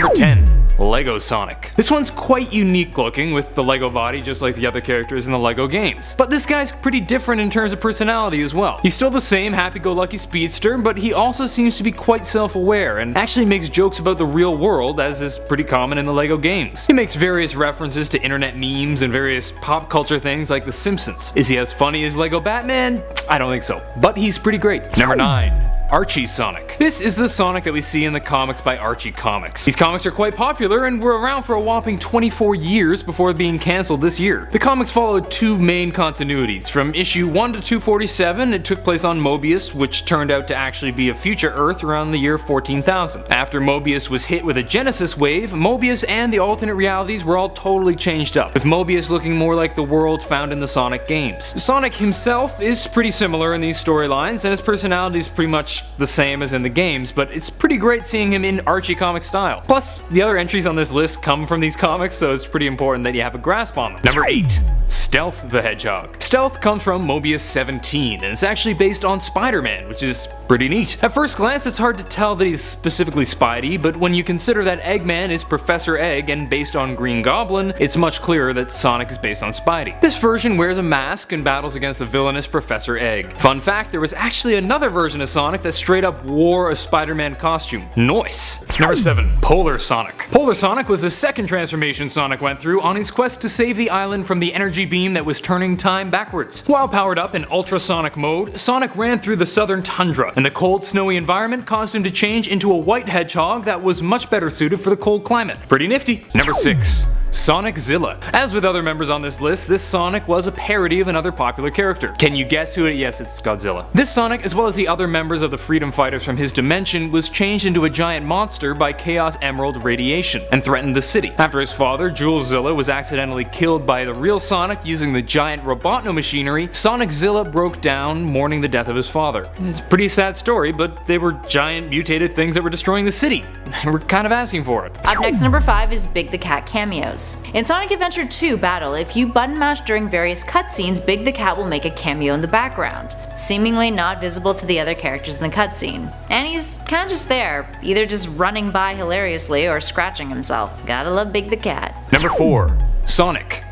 Number 10. Lego Sonic. This one's quite unique looking with the Lego body just like the other characters in the Lego games. But this guy's pretty different in terms of personality as well. He's still the same happy-go-lucky speedster, but he also seems to be quite self-aware and actually makes jokes about the real world, as is pretty common in the Lego games. He makes various references to internet memes and various pop culture things like The Simpsons. Is he as funny as Lego Batman? I don't think so, but he's pretty great. Number 9. Archie Sonic. This is the Sonic that we see in the comics by Archie Comics. These comics are quite popular and were around for a whopping 24 years before being cancelled this year. The comics followed two main continuities. From issue 1 to 247, it took place on Mobius, which turned out to actually be a future Earth around the year 14,000. After Mobius was hit with a Genesis wave, Mobius and the alternate realities were all totally changed up, with Mobius looking more like the world found in the Sonic games. Sonic himself is pretty similar in these storylines, and his personality is pretty much the same as in the games, but it's pretty great seeing him in Archie comic style. Plus, the other entries on this list come from these comics, so it's pretty important that you have a grasp on them. Number 8. Stealth the Hedgehog. Stealth comes from Mobius 17, and it's actually based on Spider-Man, which is pretty neat. At first glance, it's hard to tell that he's specifically Spidey, but when you consider that Eggman is Professor Egg and based on Green Goblin, it's much clearer that Sonic is based on Spidey. This version wears a mask and battles against the villainous Professor Egg. Fun fact, there was actually another version of Sonic that straight up wore a Spider-Man costume. Nice! Number 7. Polar Sonic. Polar Sonic was the second transformation Sonic went through on his quest to save the island from the energy beam that was turning time backwards. While powered up in ultrasonic mode, Sonic ran through the southern tundra, and the cold, snowy environment caused him to change into a white hedgehog that was much better suited for the cold climate. Pretty nifty. Number 6. Soniczilla. As with other members on this list, this Sonic was a parody of another popular character. Can you guess who it is? Yes, it's Godzilla. This Sonic, as well as the other members of the Freedom Fighters from his dimension, was changed into a giant monster by Chaos Emerald radiation and threatened the city. After his father, Julezilla, was accidentally killed by the real Sonic using the giant Robotno machinery, Soniczilla broke down, mourning the death of his father. It's a pretty sad story, but they were giant mutated things that were destroying the city. And we're kind of asking for it. Up next, number 5 is Big the Cat cameos. In Sonic Adventure 2 Battle, if you button mash during various cutscenes, Big the Cat will make a cameo in the background, seemingly not visible to the other characters in the cutscene. And he's kinda just there, either just running by hilariously or scratching himself. Gotta love Big the Cat. Number 4. Sonic.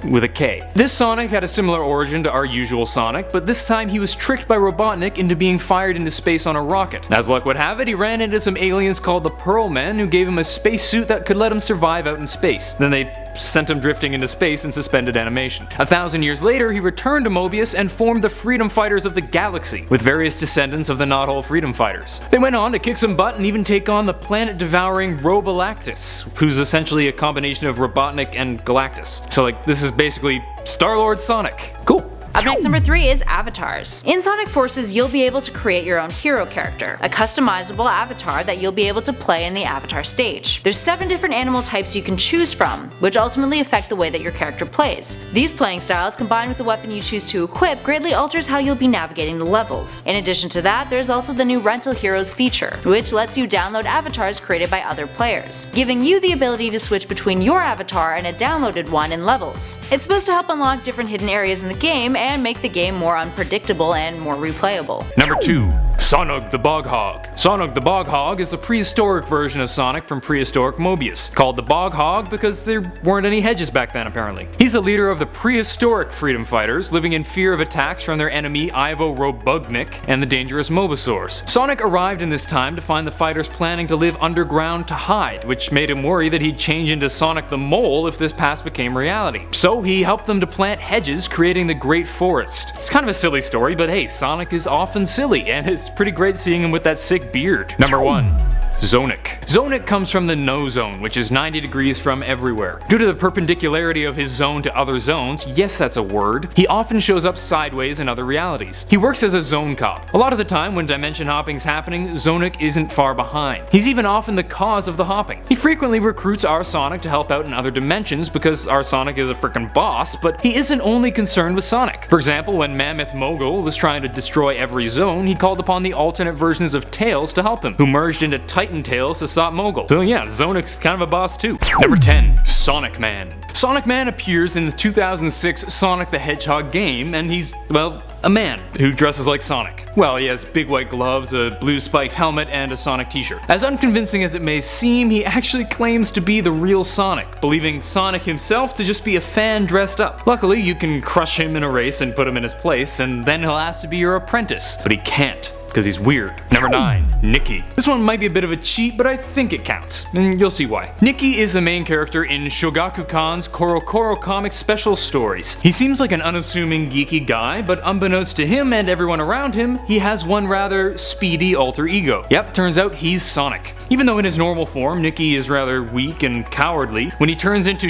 With a K. This Sonic had a similar origin to our usual Sonic, but this time he was tricked by Robotnik into being fired into space on a rocket. As luck would have it, he ran into some aliens called the Pearl Men who gave him a spacesuit that could let him survive out in space. Then they sent him drifting into space in suspended animation. 1,000 years later, he returned to Mobius and formed the Freedom Fighters of the Galaxy, with various descendants of the Knothole Freedom Fighters. They went on to kick some butt and even take on the planet-devouring Robalactus, who's essentially a combination of Robotnik and Galactus. So this is basically Star-Lord Sonic. Cool. Up next, number 3 is avatars. In Sonic Forces, you'll be able to create your own hero character, a customizable avatar that you'll be able to play in the avatar stage. There's 7 different animal types you can choose from, which ultimately affect the way that your character plays. These playing styles, combined with the weapon you choose to equip, greatly alters how you'll be navigating the levels. In addition to that, there's also the new Rental Heroes feature, which lets you download avatars created by other players, giving you the ability to switch between your avatar and a downloaded one in levels. It's supposed to help unlock different hidden areas in the game and make the game more unpredictable and more replayable. Number 2. Sonic the Bog Hog. Sonic the Bog Hog is the prehistoric version of Sonic from prehistoric Mobius, called the Bog Hog because there weren't any hedges back then apparently. He's the leader of the prehistoric Freedom Fighters, living in fear of attacks from their enemy Ivo Robugnik and the dangerous Mobasaurs. Sonic arrived in this time to find the fighters planning to live underground to hide, which made him worry that he'd change into Sonic the Mole if this past became reality. So he helped them to plant hedges, creating the Great Forest. It's kind of a silly story, but hey, Sonic is often silly, and it's pretty great seeing him with that sick beard. Number 1. Zonik. Zonik comes from the no zone, which is 90 degrees from everywhere. Due to the perpendicularity of his zone to other zones, yes that's a word, he often shows up sideways in other realities. He works as a zone cop. A lot of the time when dimension hopping's happening, Zonik isn't far behind. He's even often the cause of the hopping. He frequently recruits our Sonic to help out in other dimensions because our Sonic is a freaking boss, but he isn't only concerned with Sonic. For example, when Mammoth Mogul was trying to destroy every zone, he called upon the alternate versions of Tails to help him, who merged into Titan frighten Tails to stop Mogul. So yeah, Zonic's kind of a boss too. Number 10. Sonic Man. Sonic Man appears in the 2006 Sonic the Hedgehog game, and he's, well, a man who dresses like Sonic. Well, he has big white gloves, a blue spiked helmet, and a Sonic t-shirt. As unconvincing as it may seem, he actually claims to be the real Sonic, believing Sonic himself to just be a fan dressed up. Luckily, you can crush him in a race and put him in his place, and then he'll ask to be your apprentice. But he can't, because he's weird. Number 9. Nikki. This one might be a bit of a cheat, but I think it counts, and you'll see why. Nikki is the main character in Shogakukan's Korokoro comic special stories. He seems like an unassuming geeky guy, but unbeknownst to him and everyone around him, he has one rather speedy alter ego. Yep, turns out he's Sonic. Even though in his normal form, Nikki is rather weak and cowardly, when he turns into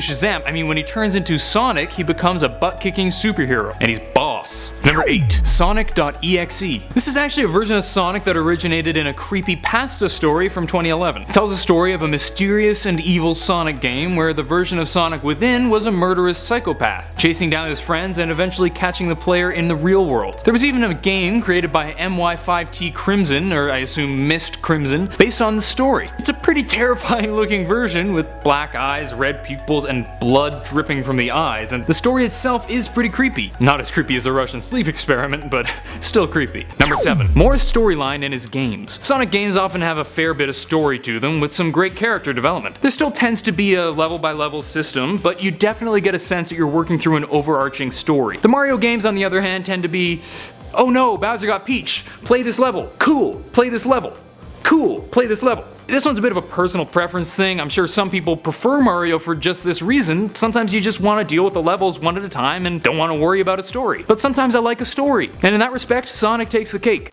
Sonic, he becomes a butt-kicking superhero, and he's boss. Number 8. Sonic.exe. This is actually a version of Sonic that originated in a creepypasta story from 2011. It tells a story of a mysterious and evil Sonic game where the version of Sonic within was a murderous psychopath, chasing down his friends and eventually catching the player in the real world. There was even a game created by MY5T Crimson, or I assume Mist Crimson, based on the story. It's a pretty terrifying looking version with black eyes, red pupils, and blood dripping from the eyes, and the story itself is pretty creepy. Not as creepy as the Russian sleep experiment, but still creepy. Number 7. More storyline in his games. Sonic games often have a fair bit of story to them, with some great character development. There still tends to be a level by level system, but you definitely get a sense that you're working through an overarching story. The Mario games, on the other hand, tend to be, oh no, Bowser got Peach, play this level, cool, play this level, cool, play this level. This one's a bit of a personal preference thing. I'm sure some people prefer Mario for just this reason. Sometimes you just want to deal with the levels one at a time and don't want to worry about a story. But sometimes I like a story, and in that respect, Sonic takes the cake.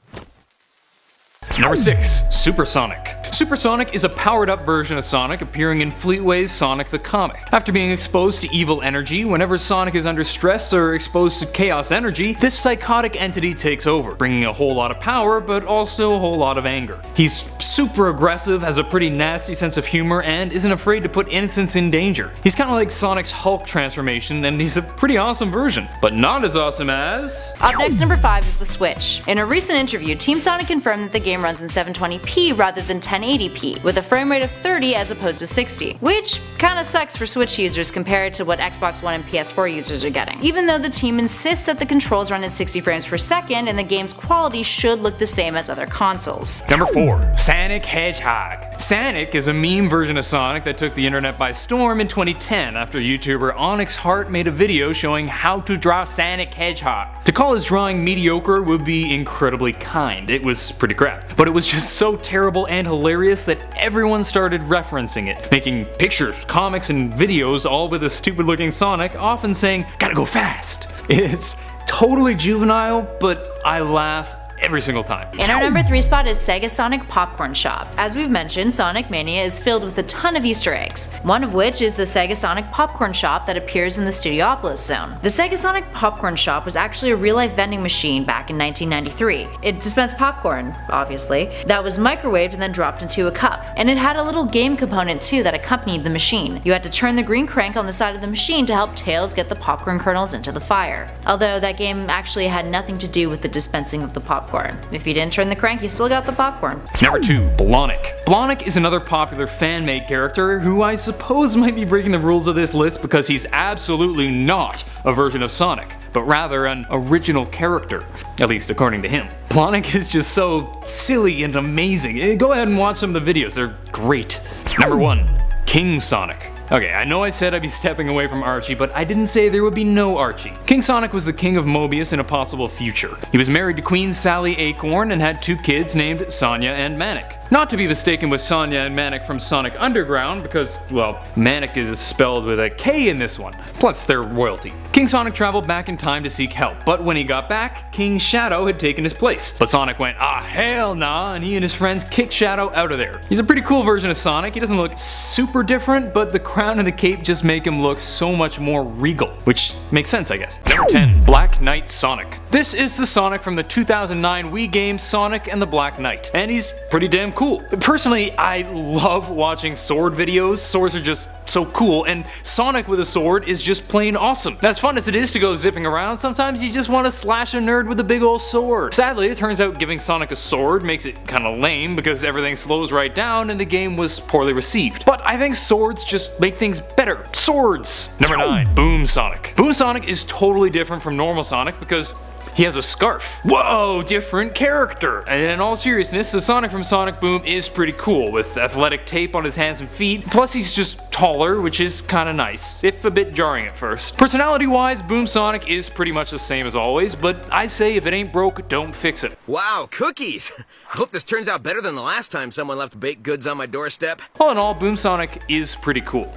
Number 6. Super Sonic. Super Sonic is a powered-up version of Sonic appearing in Fleetway's Sonic the Comic. After being exposed to evil energy, whenever Sonic is under stress or exposed to chaos energy, this psychotic entity takes over, bringing a whole lot of power, but also a whole lot of anger. He's super aggressive, has a pretty nasty sense of humor, and isn't afraid to put innocents in danger. He's kind of like Sonic's Hulk transformation, and he's a pretty awesome version, but not as awesome as... Up next, number 5 is the Switch. In a recent interview, Team Sonic confirmed that the game runs in 720p rather than 1080p, with a frame rate of 30 as opposed to 60, which kinda sucks for Switch users compared to what Xbox One and PS4 users are getting, even though the team insists that the controls run at 60 frames per second and the game's quality should look the same as other consoles. Number 4. Sonic Hedgehog. Sonic is a meme version of Sonic that took the internet by storm in 2010 after YouTuber Onyx Hart made a video showing how to draw Sonic Hedgehog. To call his drawing mediocre would be incredibly kind. It was pretty crap, but it was just so terrible and hilarious that everyone started referencing it, making pictures, comics, and videos all with a stupid looking Sonic, often saying, "Gotta go fast." It's totally juvenile, but I laugh every single time. In our number 3 spot is Sega Sonic Popcorn Shop. As we've mentioned, Sonic Mania is filled with a ton of Easter eggs, one of which is the Sega Sonic Popcorn Shop that appears in the Studiopolis zone. The Sega Sonic Popcorn Shop was actually a real-life vending machine back in 1993. It dispensed popcorn, obviously, that was microwaved and then dropped into a cup. And it had a little game component too that accompanied the machine. You had to turn the green crank on the side of the machine to help Tails get the popcorn kernels into the fire. Although that game actually had nothing to do with the dispensing of the popcorn. If you didn't turn the crank, you still got the popcorn. Number 2. Blonic. Blonic is another popular fan-made character who I suppose might be breaking the rules of this list because he's absolutely not a version of Sonic, but rather an original character, at least according to him. Blonic is just so silly and amazing. Go ahead and watch some of the videos, they're great. Number 1. King Sonic. Okay, I know I said I'd be stepping away from Archie, but I didn't say there would be no Archie. King Sonic was the king of Mobius in a possible future. He was married to Queen Sally Acorn and had 2 kids named Sonya and Manic. Not to be mistaken with Sonya and Manic from Sonic Underground, because, well, Manic is spelled with a K in this one. Plus, they're royalty. King Sonic traveled back in time to seek help, but when he got back, King Shadow had taken his place. But Sonic went, "Ah, hell nah," and he and his friends kicked Shadow out of there. He's a pretty cool version of Sonic. He doesn't look super different, but the crown and the cape just make him look so much more regal, which makes sense, I guess. Number 10. Black Knight Sonic. This is the Sonic from the 2009 Wii game Sonic and the Black Knight, and he's pretty damn cool. Personally, I love watching sword videos. Swords are just so cool, and Sonic with a sword is just plain awesome. As fun as it is to go zipping around, sometimes you just want to slash a nerd with a big old sword. Sadly, it turns out giving Sonic a sword makes it kinda lame because everything slows right down and the game was poorly received. But I think swords just make things better. Swords! Number 9. Boom Sonic. Boom Sonic is totally different from normal Sonic because he has a scarf. Whoa, different character. And in all seriousness, the Sonic from Sonic Boom is pretty cool, with athletic tape on his hands and feet. Plus he's just taller, which is kinda nice, if a bit jarring at first. Personality wise, Boom Sonic is pretty much the same as always, but I say if it ain't broke, don't fix it. Wow, cookies! I hope this turns out better than the last time someone left baked goods on my doorstep. All in all, Boom Sonic is pretty cool.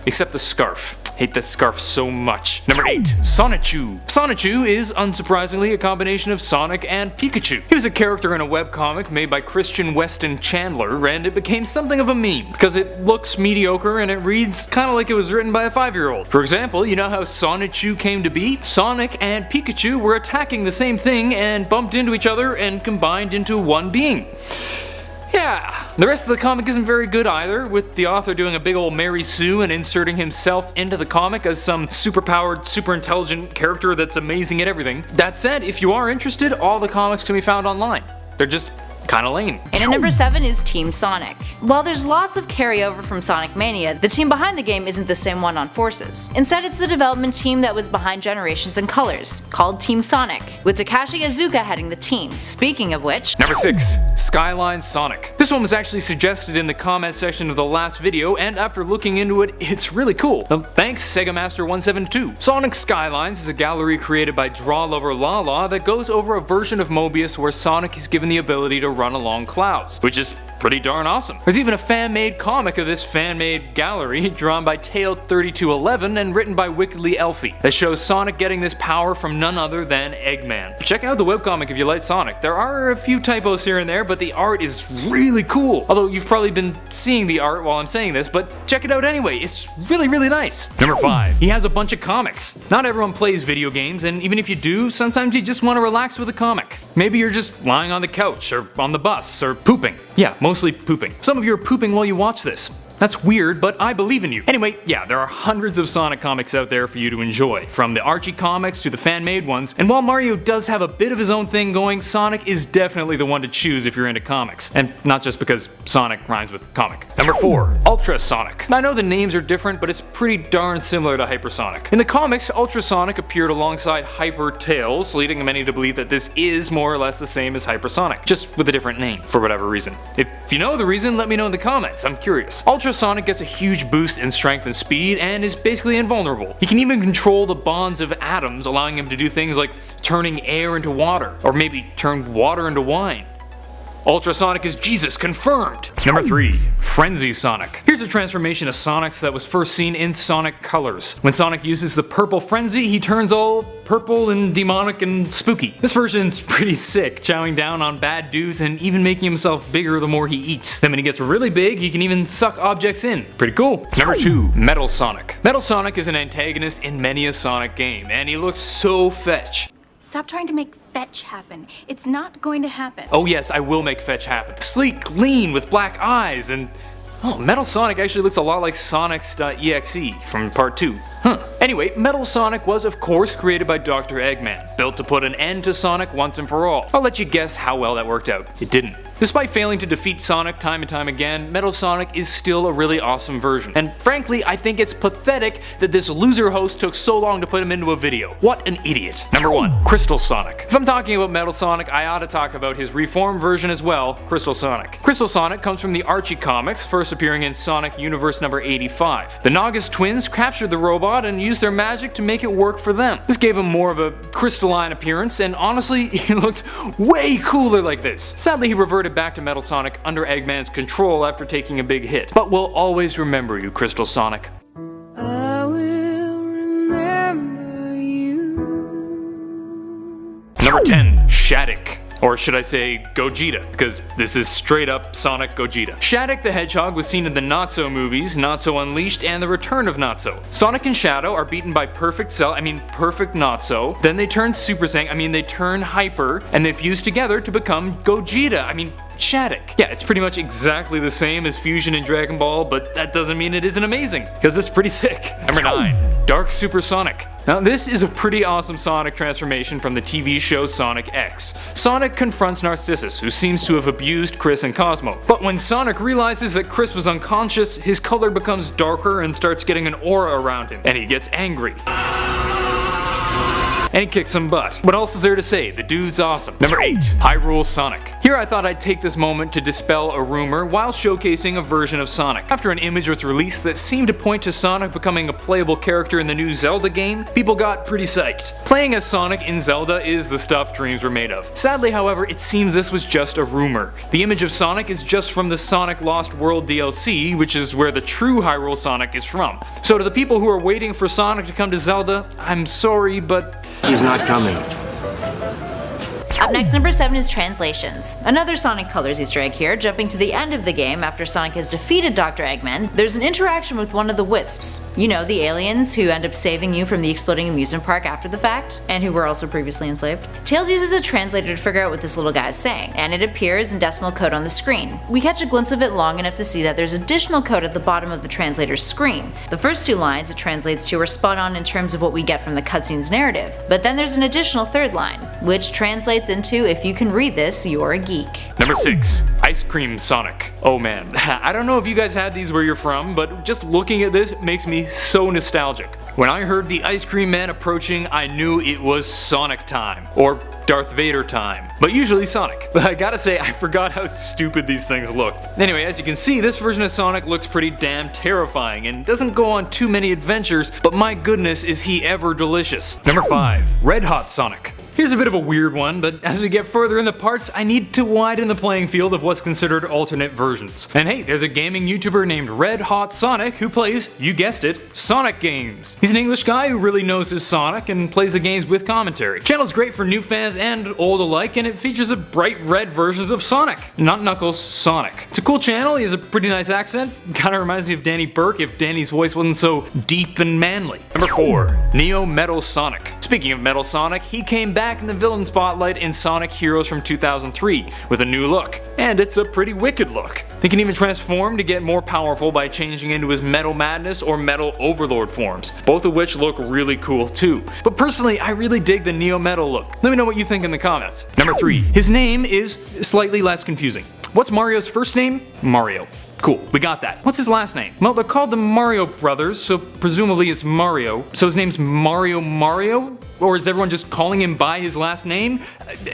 Except the scarf. Hate that scarf so much. Number 8. Sonichu. Sonichu is, unsurprisingly, a combination of Sonic and Pikachu. He was a character in a webcomic made by Christian Weston Chandler, and it became something of a meme, because it looks mediocre and it reads kinda like it was written by a 5-year-old. For example, you know how Sonichu came to be? Sonic and Pikachu were attacking the same thing and bumped into each other and combined into one being. Yeah, the rest of the comic isn't very good either, with the author doing a big ol' Mary Sue and inserting himself into the comic as some superpowered, super intelligent character that's amazing at everything. That said, if you are interested, all the comics can be found online. They're just kinda lame. And at number 7 is Team Sonic. While there's lots of carryover from Sonic Mania, the team behind the game isn't the same one on Forces. Instead, it's the development team that was behind Generations and Colors, called Team Sonic, with Takashi Iizuka heading the team. Speaking of which... Number 6. Skyline Sonic. This one was actually suggested in the comment section of the last video, and after looking into it, it's really cool. Thanks, Sega Master 172. Sonic Skylines is a gallery created by Draw Lover Lala that goes over a version of Mobius where Sonic is given the ability to run along clouds, which is pretty darn awesome. There's even a fan-made comic of this fan-made gallery drawn by Tail3211 and written by Wickedly Elfie that shows Sonic getting this power from none other than Eggman. Check out the webcomic if you like Sonic. There are a few typos here and there, but the art is really cool. Although you've probably been seeing the art while I'm saying this, but check it out anyway. It's really nice. Number 5. He has a bunch of comics. Not everyone plays video games, and even if you do, sometimes you just want to relax with a comic. Maybe you're just lying on the couch or on the bus or pooping. Yeah, mostly pooping. Some of you are pooping while you watch this. That's weird, but I believe in you. Anyway, yeah, there are hundreds of Sonic comics out there for you to enjoy, from the Archie comics to the fan-made ones, and while Mario does have a bit of his own thing going, Sonic is definitely the one to choose if you're into comics, and not just because Sonic rhymes with comic. Number 4. Ultra Sonic. I know the names are different, but it's pretty darn similar to Hypersonic. In the comics, Ultra Sonic appeared alongside Hyper Tails, leading many to believe that this is more or less the same as Hypersonic, just with a different name, for whatever reason. If you know the reason, let me know in the comments, I'm curious. Ultra Sonic gets a huge boost in strength and speed and is basically invulnerable. He can even control the bonds of atoms, allowing him to do things like turning air into water, or maybe turn water into wine. Ultra Sonic is Jesus, confirmed! Number 3. Frenzy Sonic. Here's a transformation of Sonic's that was first seen in Sonic Colors. When Sonic uses the purple frenzy, he turns all purple and demonic and spooky. This version's pretty sick, chowing down on bad dudes and even making himself bigger the more he eats. Then when he gets really big, he can even suck objects in. Pretty cool. Number 2. Metal Sonic. Metal Sonic is an antagonist in many a Sonic game, and he looks so fetch. Stop trying to make fetch happen. It's not going to happen. Oh yes, I will make fetch happen. Sleek, lean, with black eyes, and... oh, Metal Sonic actually looks a lot like Sonic's.exe from part 2. Anyway, Metal Sonic was of course created by Dr. Eggman, built to put an end to Sonic once and for all. I'll let you guess how well that worked out. It didn't. Despite failing to defeat Sonic time and time again, Metal Sonic is still a really awesome version. And frankly, I think it's pathetic that this loser host took so long to put him into a video. What an idiot. Number 1. Crystal Sonic. If I'm talking about Metal Sonic, I ought to talk about his reformed version as well, Crystal Sonic. Crystal Sonic comes from the Archie comics, first appearing in Sonic Universe number 85. The Nagas twins captured the robot and used their magic to make it work for them. This gave him more of a crystalline appearance, and honestly, he looks way cooler like this. Sadly, he reverted back to Metal Sonic under Eggman's control after taking a big hit. But we'll always remember you, Crystal Sonic. I will remember you. Number 10. Shattuck. Or should I say Gogeta, because this is straight up Sonic Gogeta. Shattuck the Hedgehog was seen in the Not-So movies, Not-So Unleashed and The Return of Not-So. Sonic and Shadow are beaten by Perfect Perfect Not-So, then they turn Super Saiyan, they turn Hyper, and they fuse together to become Gogeta, Shattuck. Yeah, it's pretty much exactly the same as Fusion in Dragon Ball, but that doesn't mean it isn't amazing, because it's pretty sick. Number 9. Dark Super Sonic. Now this is a pretty awesome Sonic transformation from the TV show Sonic X. Sonic confronts Narcissus, who seems to have abused Chris and Cosmo. But when Sonic realizes that Chris was unconscious, his color becomes darker and starts getting an aura around him, and he gets angry. And he kicks some butt. What else is there to say? The dude's awesome. Number 8. Hyrule Sonic. Here I thought I'd take this moment to dispel a rumor while showcasing a version of Sonic. After an image was released that seemed to point to Sonic becoming a playable character in the new Zelda game, people got pretty psyched. Playing as Sonic in Zelda is the stuff dreams were made of. Sadly, however, it seems this was just a rumor. The image of Sonic is just from the Sonic Lost World DLC, which is where the true Hyrule Sonic is from. So to the people who are waiting for Sonic to come to Zelda, I'm sorry, but he's not coming. Up next, number 7 is translations. Another Sonic Colors Easter egg here. Jumping to the end of the game after Sonic has defeated Dr. Eggman, there's an interaction with one of the Wisps. You know, the aliens who end up saving you from the exploding amusement park after the fact, and who were also previously enslaved. Tails uses a translator to figure out what this little guy is saying, and it appears in decimal code on the screen. We catch a glimpse of it long enough to see that there's additional code at the bottom of the translator's screen. The first 2 lines it translates to are spot on in terms of what we get from the cutscene's narrative, but then there's an additional 3rd line, which translates into, if you can read this, you're a geek. Number 6. Ice Cream Sonic. Oh man, I don't know if you guys had these where you're from, but just looking at this makes me so nostalgic. When I heard the Ice Cream Man approaching, I knew it was Sonic time. Or Darth Vader time. But usually Sonic. But I gotta say, I forgot how stupid these things look. Anyway, as you can see, this version of Sonic looks pretty damn terrifying and doesn't go on too many adventures, but my goodness is he ever delicious. Number 5. Red Hot Sonic. Here's a bit of a weird one, but as we get further in the parts, I need to widen the playing field of what's considered alternate versions. And hey, there's a gaming YouTuber named Red Hot Sonic who plays, you guessed it, Sonic games. He's an English guy who really knows his Sonic and plays the games with commentary. The channel's great for new fans and old alike, and it features a bright red versions of Sonic. Not Knuckles, Sonic. It's a cool channel, he has a pretty nice accent. Kinda reminds me of Danny Burke if Danny's voice wasn't so deep and manly. Number 4. Neo Metal Sonic. Speaking of Metal Sonic, he came back in the villain spotlight in Sonic Heroes from 2003 with a new look, and it's a pretty wicked look. He can even transform to get more powerful by changing into his Metal Madness or Metal Overlord forms, both of which look really cool too. But personally, I really dig the Neo Metal look. Let me know what you think in the comments. Number 3. His name is slightly less confusing. What's Mario's first name? Mario. Cool, we got that. What's his last name? Well, they're called the Mario Brothers, so presumably it's Mario. So his name's Mario? Or is everyone just calling him by his last name?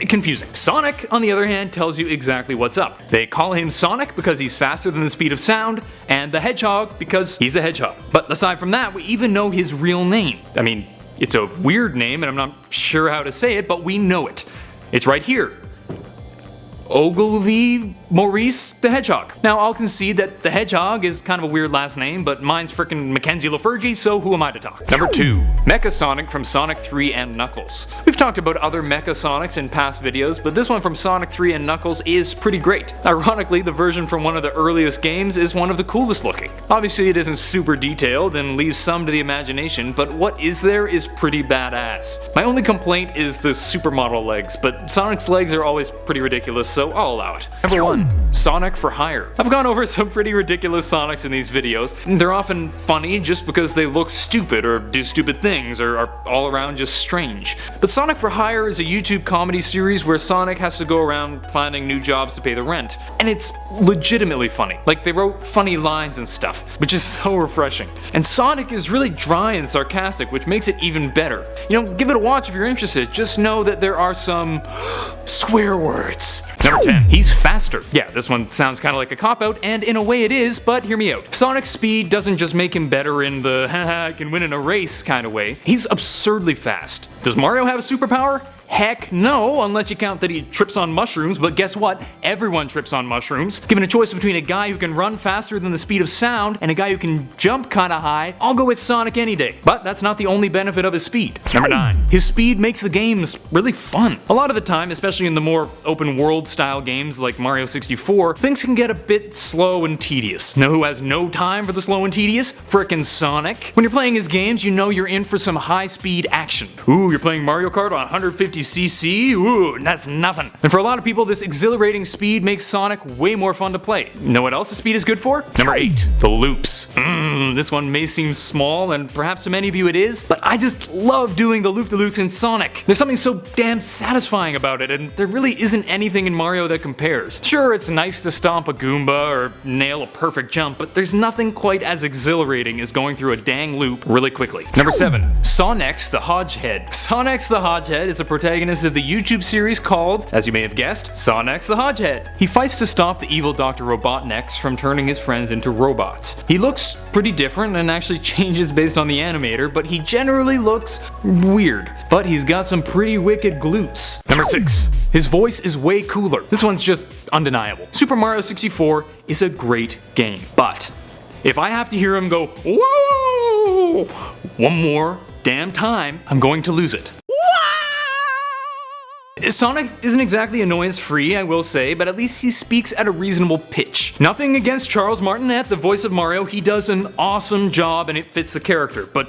Confusing. Sonic, on the other hand, tells you exactly what's up. They call him Sonic because he's faster than the speed of sound, and the Hedgehog because he's a hedgehog. But aside from that, we even know his real name. It's a weird name, and I'm not sure how to say it, but we know it. It's right here. Ogilvy Maurice the Hedgehog. Now, I'll concede that the Hedgehog is kind of a weird last name, but mine's frickin' Mackenzie Lafergie, so who am I to talk? Number 2. Mecha Sonic from Sonic 3 and Knuckles. We've talked about other Mecha Sonics in past videos, but this one from Sonic 3 and Knuckles is pretty great. Ironically, the version from one of the earliest games is one of the coolest looking. Obviously, it isn't super detailed and leaves some to the imagination, but what is there is pretty badass. My only complaint is the supermodel legs, but Sonic's legs are always pretty ridiculous, so I'll allow it. Number 1. Sonic for Hire. I've gone over some pretty ridiculous Sonics in these videos. They're often funny just because they look stupid or do stupid things or are all around just strange. But Sonic for Hire is a YouTube comedy series where Sonic has to go around finding new jobs to pay the rent. And it's legitimately funny. Like, they wrote funny lines and stuff, which is so refreshing. And Sonic is really dry and sarcastic, which makes it even better. Give it a watch if you're interested. Just know that there are some swear words. Number 10. He's faster. Yeah, this one sounds kind of like a cop-out, and in a way it is, but hear me out. Sonic's speed doesn't just make him better in the haha, I can win in a race kind of way. He's absurdly fast. Does Mario have a superpower? Heck no, unless you count that he trips on mushrooms, but guess what? Everyone trips on mushrooms. Given a choice between a guy who can run faster than the speed of sound and a guy who can jump kinda high, I'll go with Sonic any day. But that's not the only benefit of his speed. Number 9. His speed makes the games really fun. A lot of the time, especially in the more open world style games like Mario 64, things can get a bit slow and tedious. Know who has no time for the slow and tedious? Frickin' Sonic. When you're playing his games, you know you're in for some high speed action. Ooh, you're playing Mario Kart on 150cc? Ooh, that's nothing. And for a lot of people, this exhilarating speed makes Sonic way more fun to play. Know what else the speed is good for? Number 8. The loops. This one may seem small, and perhaps to many of you it is, but I just love doing the loop-de-loops in Sonic. There's something so damn satisfying about it, and there really isn't anything in Mario that compares. Sure, it's nice to stomp a Goomba or nail a perfect jump, but there's nothing quite as exhilarating as going through a dang loop really quickly. Number 7. Sonic the Hedgehog. Sonic the Hedgehog is a protagonist of the YouTube series called, as you may have guessed, Sonic the Hedgehog. He fights to stop the evil Dr. Robotnik from turning his friends into robots. He looks pretty different and actually changes based on the animator, but he generally looks weird. But he's got some pretty wicked glutes. Number 6. His voice is way cooler. This one's just undeniable. Super Mario 64 is a great game, but if I have to hear him go, whoa, one more damn time, I'm going to lose it. Sonic isn't exactly annoyance-free, I will say, but at least he speaks at a reasonable pitch. Nothing against Charles Martinet, the voice of Mario. He does an awesome job and it fits the character, but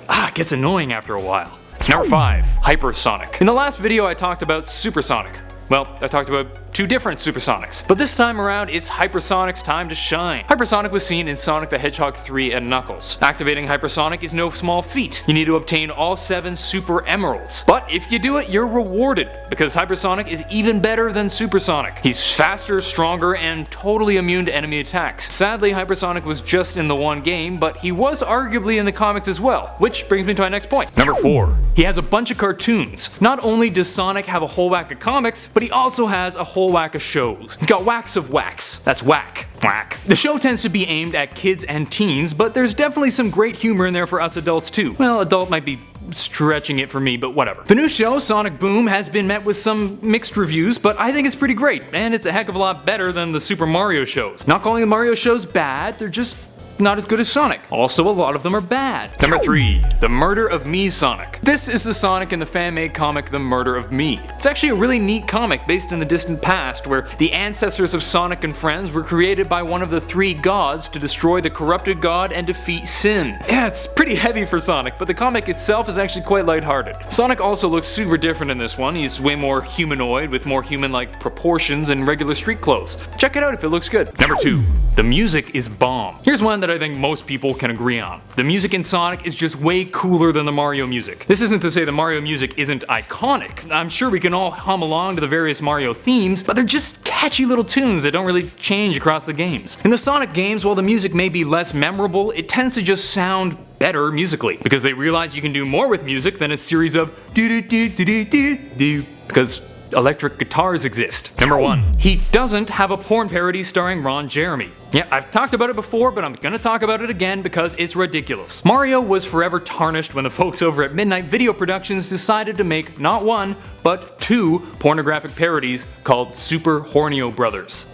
it gets annoying after a while. Number 5. Hypersonic. In the last video I talked about Supersonic. Well, I talked about 2 different Supersonics, but this time around it's Hypersonic's time to shine. Hypersonic was seen in Sonic the Hedgehog 3 and Knuckles. Activating Hypersonic is no small feat. You need to obtain all 7 Super Emeralds. But if you do it, you're rewarded, because Hypersonic is even better than Supersonic. He's faster, stronger, and totally immune to enemy attacks. Sadly, Hypersonic was just in the one game, but he was arguably in the comics as well, which brings me to my next point. Number 4. He has a bunch of cartoons. Not only does Sonic have a whole whack of comics, but he also has a whole whack of shows. He's got whacks of whacks. That's whack. Whack. The show tends to be aimed at kids and teens, but there's definitely some great humor in there for us adults too. Well, adult might be stretching it for me, but whatever. The new show, Sonic Boom, has been met with some mixed reviews, but I think it's pretty great, and it's a heck of a lot better than the Super Mario shows. Not calling the Mario shows bad, they're just not as good as Sonic. Also, a lot of them are bad. Number 3. The Murder of Me Sonic. This is the Sonic in the fan-made comic The Murder of Me. It's actually a really neat comic based in the distant past, where the ancestors of Sonic and friends were created by one of the 3 gods to destroy the corrupted god and defeat sin. Yeah, it's pretty heavy for Sonic, but the comic itself is actually quite lighthearted. Sonic also looks super different in this one. He's way more humanoid, with more human-like proportions and regular street clothes. Check it out if it looks good. Number 2. The music is bomb. Here's one that I think most people can agree on. The music in Sonic is just way cooler than the Mario music. This isn't to say the Mario music isn't iconic. I'm sure we can all hum along to the various Mario themes, but they're just catchy little tunes that don't really change across the games. In the Sonic games, while the music may be less memorable, it tends to just sound better musically, because they realize you can do more with music than a series of do-do-do-do-do-do-do, because electric guitars exist. Number 1. He doesn't have a porn parody starring Ron Jeremy. Yeah, I've talked about it before, but I'm gonna talk about it again because it's ridiculous. Mario was forever tarnished when the folks over at Midnight Video Productions decided to make not 1, but 2 pornographic parodies called Super Hornio Brothers.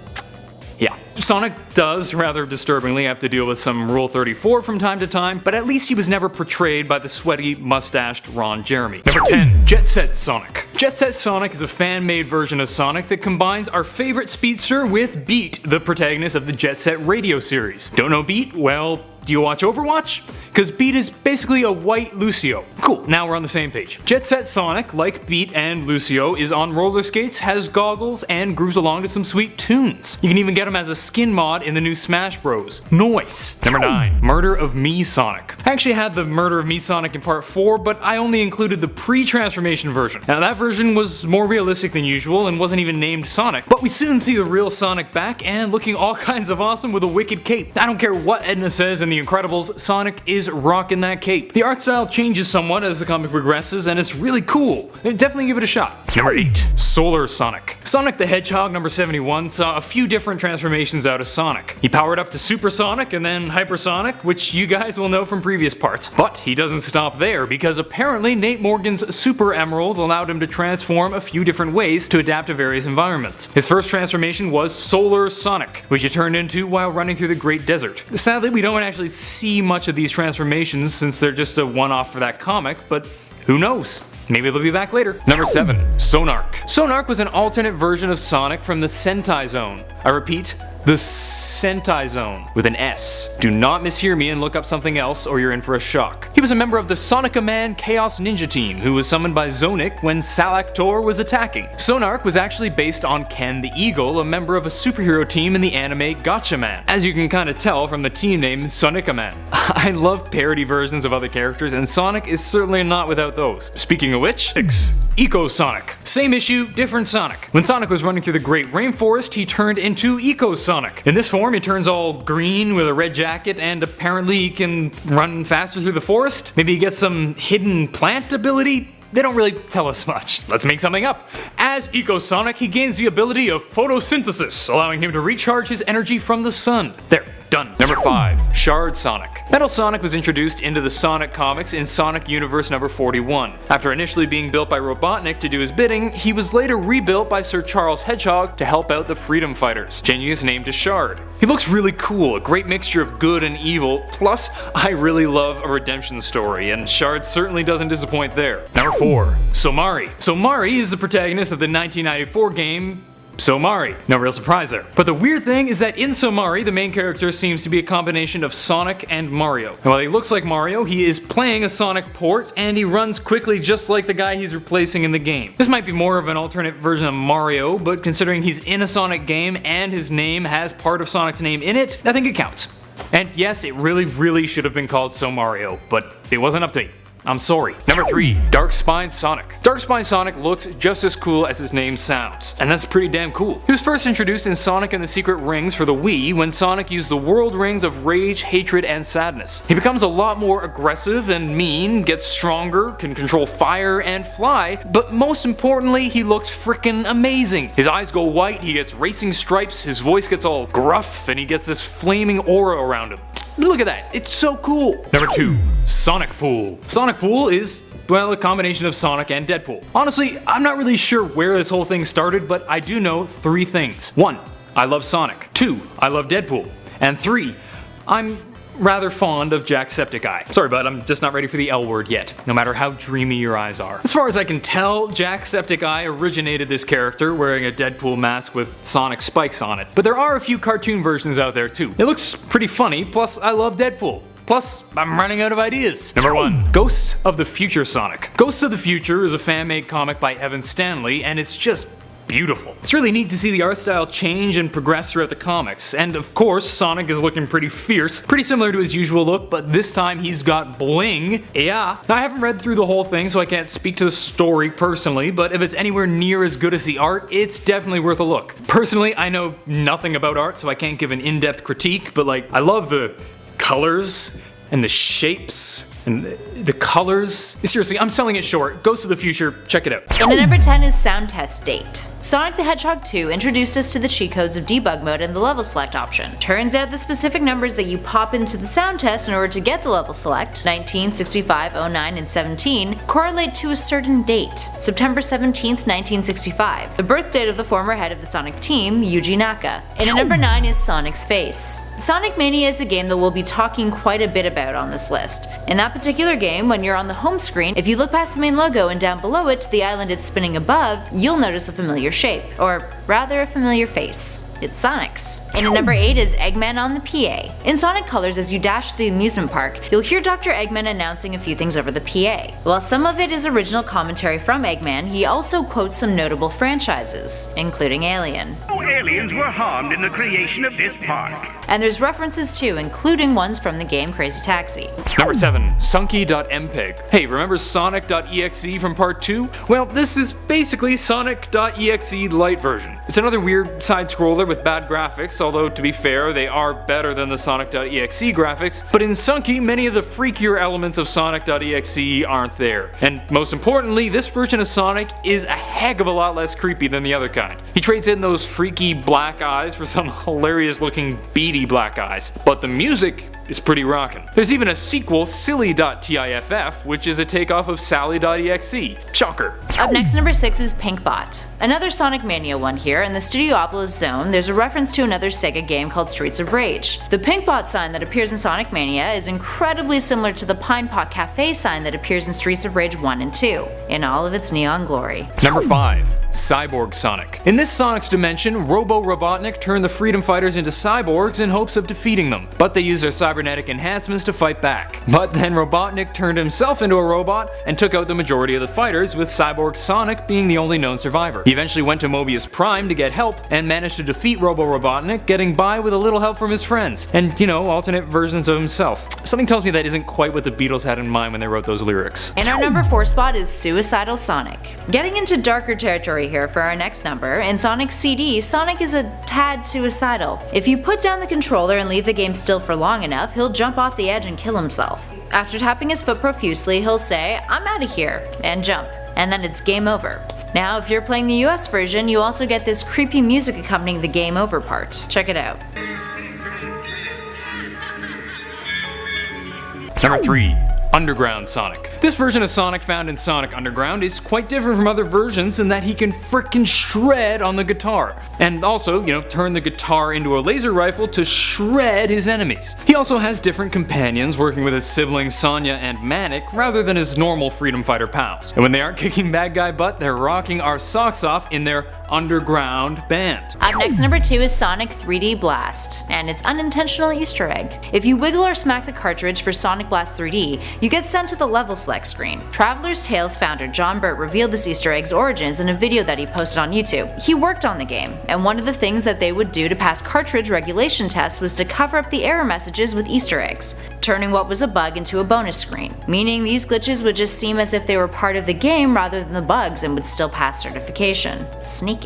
Yeah. Sonic does, rather disturbingly, have to deal with some Rule 34 from time to time, but at least he was never portrayed by the sweaty, mustached Ron Jeremy. Number 10. Jet Set Sonic. Jet Set Sonic is a fan-made version of Sonic that combines our favorite speedster with Beat, the protagonist of the Jet Set radio series. Don't know Beat? Well, do you watch Overwatch? Because Beat is basically a white Lucio. Cool, now we're on the same page. Jet Set Sonic, like Beat and Lucio, is on roller skates, has goggles, and grooves along to some sweet tunes. You can even get him as a skin mod in the new Smash Bros. Nice! Number 9. Murder of Me Sonic. I actually had the Murder of Me Sonic in part 4, but I only included the pre-transformation version. Now that version was more realistic than usual and wasn't even named Sonic, but we soon see the real Sonic back and looking all kinds of awesome with a wicked cape. I don't care what Edna says in The Incredibles, Sonic is rocking that cape. The art style changes somewhat as the comic progresses, and it's really cool. Definitely give it a shot. Number 8. Solar Sonic. Sonic the Hedgehog number 71 saw a few different transformations transformations out of Sonic. He powered up to Supersonic and then Hypersonic, which you guys will know from previous parts. But he doesn't stop there, because apparently Nate Morgan's Super Emerald allowed him to transform a few different ways to adapt to various environments. His first transformation was Solar Sonic, which he turned into while running through the Great Desert. Sadly, we don't actually see much of these transformations since they're just a one-off for that comic, but who knows? Maybe they'll be back later. Number 7. Sonark. Sonark was an alternate version of Sonic from the Sentai Zone. I repeat, the Sentai Zone, with an S. Do not mishear me and look up something else or you're in for a shock. He was a member of the Sonic-A-Man Chaos Ninja team who was summoned by Zonik when Salaktor was attacking. Sonark was actually based on Ken the Eagle, a member of a superhero team in the anime Gatchaman, as you can kinda tell from the team name Sonic-A-Man. I love parody versions of other characters, and Sonic is certainly not without those. Speaking of which, 6. Eco Sonic. Same issue, different Sonic. When Sonic was running through the Great Rainforest, he turned into Eco Sonic. In this form, he turns all green with a red jacket, and apparently he can run faster through the forest. Maybe he gets some hidden plant ability? They don't really tell us much. Let's make something up. As Eco Sonic, he gains the ability of photosynthesis, allowing him to recharge his energy from the sun. There. Done. Number 5. Shard Sonic. Metal Sonic was introduced into the Sonic comics in Sonic Universe number 41. After initially being built by Robotnik to do his bidding, he was later rebuilt by Sir Charles Hedgehog to help out the Freedom Fighters, changing his name to Shard. He looks really cool, a great mixture of good and evil, plus I really love a redemption story, and Shard certainly doesn't disappoint there. Number 4. Somari. Somari is the protagonist of the 1994 game Somari. No real surprise there. But the weird thing is that in Somari, the main character seems to be a combination of Sonic and Mario. And while he looks like Mario, he is playing a Sonic port, and he runs quickly just like the guy he's replacing in the game. This might be more of an alternate version of Mario, but considering he's in a Sonic game and his name has part of Sonic's name in it, I think it counts. And yes, it really should have been called So Mario, but it wasn't up to me. I'm sorry. Number 3. Dark Spine Sonic. Dark Spine Sonic looks just as cool as his name sounds, and that's pretty damn cool. He was first introduced in Sonic and the Secret Rings for the Wii when Sonic used the World Rings of Rage, Hatred, and Sadness. He becomes a lot more aggressive and mean, gets stronger, can control fire and fly, but most importantly, he looks frickin' amazing. His eyes go white, he gets racing stripes, his voice gets all gruff, and he gets this flaming aura around him. Look at that, it's so cool. Number 2. Sonic Pool. Sonic Pool is, well, a combination of Sonic and Deadpool. Honestly, I'm not really sure where this whole thing started, but I do know 3 things. 1. I love Sonic. 2. I love Deadpool. And 3. I'm rather fond of Jacksepticeye. Sorry, bud, I'm just not ready for the L word yet, no matter how dreamy your eyes are. As far as I can tell, Jacksepticeye originated this character wearing a Deadpool mask with Sonic spikes on it. But there are a few cartoon versions out there too. It looks pretty funny, plus I love Deadpool. Plus, I'm running out of ideas. Number 1. Ghosts of the Future Sonic. Ghosts of the Future is a fan-made comic by Evan Stanley, and it's just beautiful. It's really neat to see the art style change and progress throughout the comics, and of course Sonic is looking pretty fierce, pretty similar to his usual look, but this time he's got bling. Yeah. Now, I haven't read through the whole thing, so I can't speak to the story personally, but if it's anywhere near as good as the art, it's definitely worth a look. Personally, I know nothing about art, so I can't give an in-depth critique, but I love the colors and the shapes and the colors. Seriously, I'm selling it short. Ghosts of the Future, check it out. And at number 10 is Sound Test Date. Sonic the Hedgehog 2 introduced us to the cheat codes of debug mode and the level select option. Turns out the specific numbers that you pop into the sound test in order to get the level select, 19, 65, 09, and 17, correlate to a certain date, September 17th, 1965, the birth date of the former head of the Sonic team, Yuji Naka. And at number 9 is Sonic's Face. Sonic Mania is a game that we'll be talking quite a bit about on this list. In that particular game, when you're on the home screen, if you look past the main logo and down below it to the island it's spinning above, you'll notice a familiar shape, or rather a familiar face. It's Sonic's. And at number 8 is Eggman on the PA. In Sonic Colors, as you dash to the amusement park, you'll hear Dr. Eggman announcing a few things over the PA. While some of it is original commentary from Eggman, he also quotes some notable franchises, including Alien. No aliens were harmed in the creation of this park. And there's references too, including ones from the game Crazy Taxi. Number 7. Sunky.mpeg. Hey, remember Sonic.exe from part 2? Well, this is basically Sonic.exe light version. It's another weird side-scroller with bad graphics, although to be fair, they are better than the Sonic.exe graphics, but in Sunky, many of the freakier elements of Sonic.exe aren't there. And most importantly, this version of Sonic is a heck of a lot less creepy than the other kind. He trades in those freaky black eyes for some hilarious looking beady black eyes, but the music is pretty rockin'. There's even a sequel, Silly.tiff, which is a takeoff of Sally.exe. Shocker. Up next, number 6 is Pinkbot. Another Sonic Mania one here. In the Studiopolis zone, there's a reference to another Sega game called Streets of Rage. The Pinkbot sign that appears in Sonic Mania is incredibly similar to the Pine Pot Cafe sign that appears in Streets of Rage 1 and 2, in all of its neon glory. Number 5. Cyborg Sonic. In this Sonic's dimension, Robo Robotnik turned the Freedom Fighters into cyborgs in hopes of defeating them, but they used their cybernetic enhancements to fight back. But then Robotnik turned himself into a robot and took out the majority of the fighters, with Cyborg Sonic being the only known survivor. He eventually went to Mobius Prime to get help and managed to defeat Robo Robotnik, getting by with a little help from his friends, and alternate versions of himself. Something tells me that isn't quite what the Beatles had in mind when they wrote those lyrics. And our number 4 spot is Suicidal Sonic. Getting into darker territory here for our next number, in Sonic CD, Sonic is a tad suicidal. If you put down the controller and leave the game still for long enough, he'll jump off the edge and kill himself. After tapping his foot profusely, he'll say, "I'm out of here," and jump. And then it's game over. Now, if you're playing the US version, you also get this creepy music accompanying the game over part. Check it out. Number 3. Underground Sonic. This version of Sonic found in Sonic Underground is quite different from other versions in that he can frickin' shred on the guitar. And also, turn the guitar into a laser rifle to shred his enemies. He also has different companions working with his siblings Sonya and Manic rather than his normal Freedom Fighter pals. And when they aren't kicking bad guy butt, they're rocking our socks off in their underground band. Up next, number 2 is Sonic 3D Blast, and its unintentional Easter egg. If you wiggle or smack the cartridge for Sonic Blast 3D, you get sent to the level select screen. Traveler's Tales founder John Burt revealed this Easter egg's origins in a video that he posted on YouTube. He worked on the game, and one of the things that they would do to pass cartridge regulation tests was to cover up the error messages with Easter eggs, turning what was a bug into a bonus screen, meaning these glitches would just seem as if they were part of the game rather than the bugs and would still pass certification. Sneaky.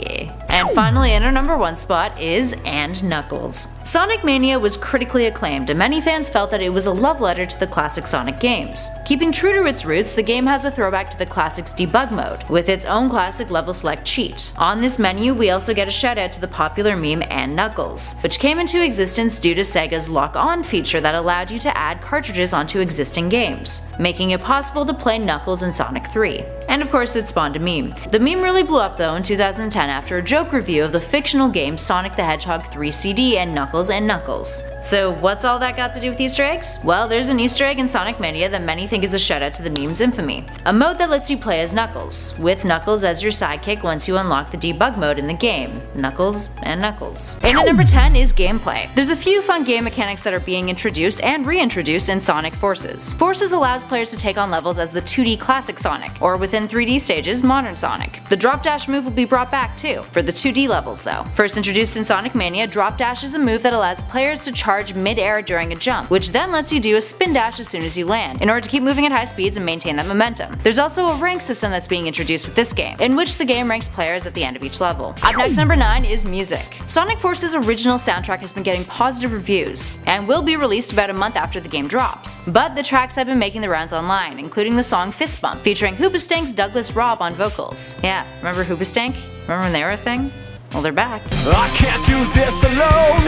And finally, in our number 1 spot is And Knuckles. Sonic Mania was critically acclaimed, and many fans felt that it was a love letter to the classic Sonic games. Keeping true to its roots, the game has a throwback to the classic's debug mode, with its own classic level select cheat. On this menu, we also get a shout out to the popular meme And Knuckles, which came into existence due to Sega's lock-on feature that allowed you to add cartridges onto existing games, making it possible to play Knuckles in Sonic 3. And of course, it spawned a meme. The meme really blew up though in 2010 after a joke review of the fictional game Sonic the Hedgehog 3 CD and Knuckles and Knuckles. So what's all that got to do with Easter eggs? Well, there's an Easter egg in Sonic Mania that many think is a shout out to the meme's infamy. A mode that lets you play as Knuckles, with Knuckles as your sidekick once you unlock the debug mode in the game. Knuckles and Knuckles. And at number 10 is gameplay. There's a few fun game mechanics that are being introduced and reintroduced in Sonic Forces. Forces allows players to take on levels as the 2D classic Sonic, or within 3D stages, modern Sonic. The drop dash move will be brought back too, for the 2D levels though. First introduced in Sonic Mania, drop dash is a move that allows players to charge mid-air during a jump, which then lets you do a spin dash as soon as you land, in order to keep moving at high speeds and maintain that momentum. There's also a rank system that's being introduced with this game, in which the game ranks players at the end of each level. Up next, number 9 is music. Sonic Forces' original soundtrack has been getting positive reviews, and will be released about a month after the game drops. But the tracks have been making the rounds online, including the song Fist Bump, featuring Hoobastank's Douglas Robb on vocals. Yeah, remember Hoobastank? Remember when they were a thing? Well, they're back. I can't do this alone,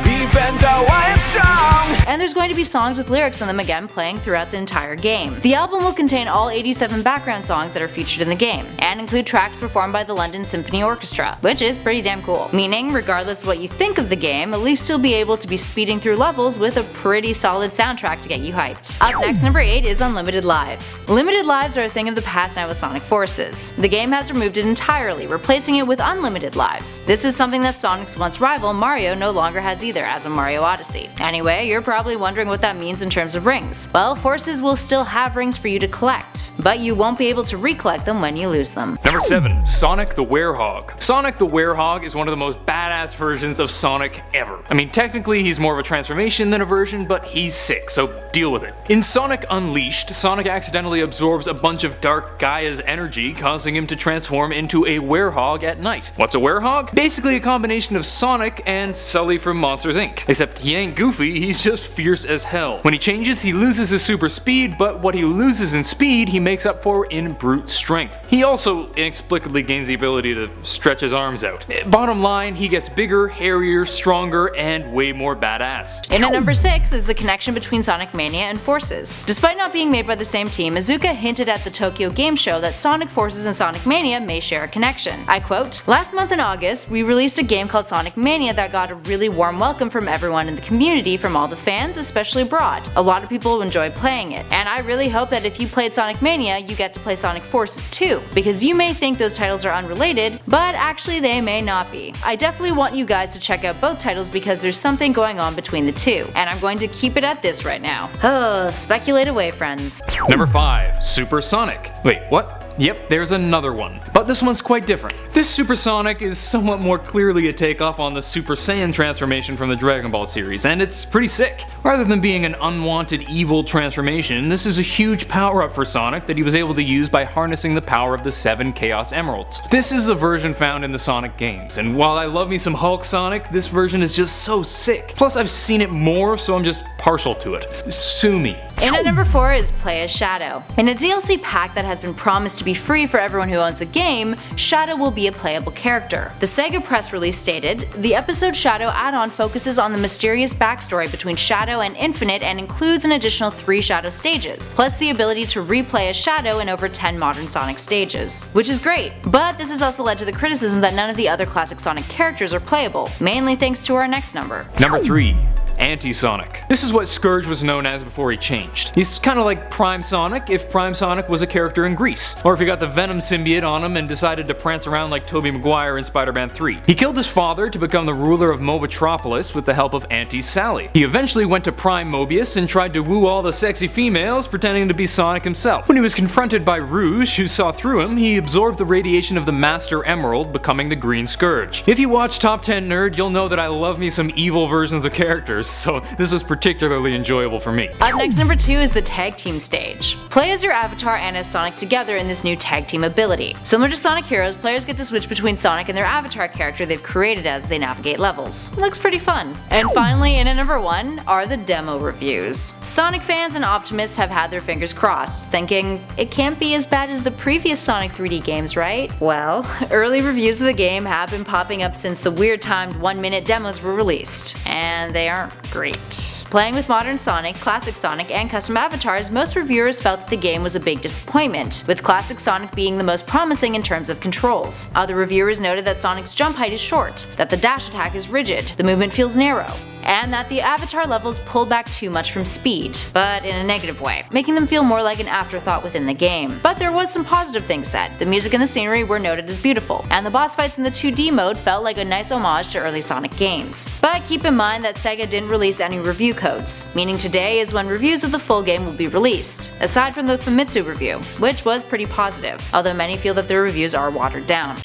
even though I am strong. And there's going to be songs with lyrics in them again playing throughout the entire game. The album will contain all 87 background songs that are featured in the game, and include tracks performed by the London Symphony Orchestra, which is pretty damn cool. Meaning, regardless of what you think of the game, at least you'll be able to be speeding through levels with a pretty solid soundtrack to get you hyped. Up next, number 8 is Unlimited Lives. Limited lives are a thing of the past now with Sonic Forces. The game has removed it entirely, replacing it with unlimited lives. This is something that Sonic's once rival Mario no longer has either as of Mario Odyssey. Anyway, you're probably wondering what that means in terms of rings. Well, Forces will still have rings for you to collect, but you won't be able to recollect them when you lose them. Number 7. Sonic the Werehog. Sonic the Werehog is one of the most badass versions of Sonic ever. I mean, technically he's more of a transformation than a version, but he's sick, so deal with it. In Sonic Unleashed, Sonic accidentally absorbs a bunch of Dark Gaia's energy, causing him to transform into a werehog at night. What's a werehog? Hedgehog. Basically a combination of Sonic and Sully from Monsters Inc. Except he ain't goofy, he's just fierce as hell. When he changes, he loses his super speed, but what he loses in speed, he makes up for in brute strength. He also inexplicably gains the ability to stretch his arms out. Bottom line, he gets bigger, hairier, stronger, and way more badass. In at number 6 is the connection between Sonic Mania and Forces. Despite not being made by the same team, Iizuka hinted at the Tokyo Game Show that Sonic Forces and Sonic Mania may share a connection. I quote, "Last month in August, we released a game called Sonic Mania that got a really warm welcome from everyone in the community, from all the fans, especially abroad. A lot of people enjoyed playing it, and I really hope that if you played Sonic Mania, you get to play Sonic Forces too, because you may think those titles are unrelated, but actually they may not be. I definitely want you guys to check out both titles because there's something going on between the two, and I'm going to keep it at this right now." Oh, speculate away, friends. Number 5. Super Sonic. Wait, what? Yep, there's another one. But this one's quite different. This Super Sonic is somewhat more clearly a takeoff on the Super Saiyan transformation from the Dragon Ball series, and it's pretty sick. Rather than being an unwanted evil transformation, this is a huge power-up for Sonic that he was able to use by harnessing the power of the 7 Chaos Emeralds. This is the version found in the Sonic games, and while I love me some Hulk Sonic, this version is just so sick. Plus I've seen it more, so I'm just partial to it. Sue me. In at number 4 is Play as Shadow. In a DLC pack that has been promised to be free for everyone who owns the game, Shadow will be a playable character. The Sega press release stated, "The episode Shadow add-on focuses on the mysterious backstory between Shadow and Infinite and includes an additional 3 Shadow stages, plus the ability to replay as Shadow in over 10 modern Sonic stages." Which is great, but this has also led to the criticism that none of the other classic Sonic characters are playable, mainly thanks to our next number. Number 3. Anti-Sonic. This is what Scourge was known as before he changed. He's kinda like Prime Sonic if Prime Sonic was a character in Grease, or if he got the Venom symbiote on him and decided to prance around like Tobey Maguire in Spider-Man 3. He killed his father to become the ruler of Mobitropolis with the help of Auntie Sally. He eventually went to Prime Mobius and tried to woo all the sexy females, pretending to be Sonic himself. When he was confronted by Rouge, who saw through him, he absorbed the radiation of the Master Emerald, becoming the Green Scourge. If you watch Top 10 Nerd, you'll know that I love me some evil versions of characters, so this was particularly enjoyable for me. Up next, number 2 is the Tag Team stage. Play as your avatar and as Sonic together in this new Tag Team ability. Similar to Sonic Heroes, players get to switch between Sonic and their avatar character they've created as they navigate levels. Looks pretty fun. And finally, in at number 1 are the demo reviews. Sonic fans and optimists have had their fingers crossed, thinking, it can't be as bad as the previous Sonic 3D games, right? Well, early reviews of the game have been popping up since the weird timed 1-minute demos were released, and they aren't great. Playing with modern Sonic, classic Sonic, and custom avatars, most reviewers felt that the game was a big disappointment, with classic Sonic being the most promising in terms of controls. Other reviewers noted that Sonic's jump height is short, that the dash attack is rigid, the movement feels narrow, and that the avatar levels pull back too much from speed, but in a negative way, making them feel more like an afterthought within the game. But there was some positive things said. The music and the scenery were noted as beautiful, and the boss fights in the 2D mode felt like a nice homage to early Sonic games. But keep in mind that Sega didn't release any review codes, meaning today is when reviews of the full game will be released, aside from the Famitsu review, which was pretty positive, although many feel that the reviews are watered down.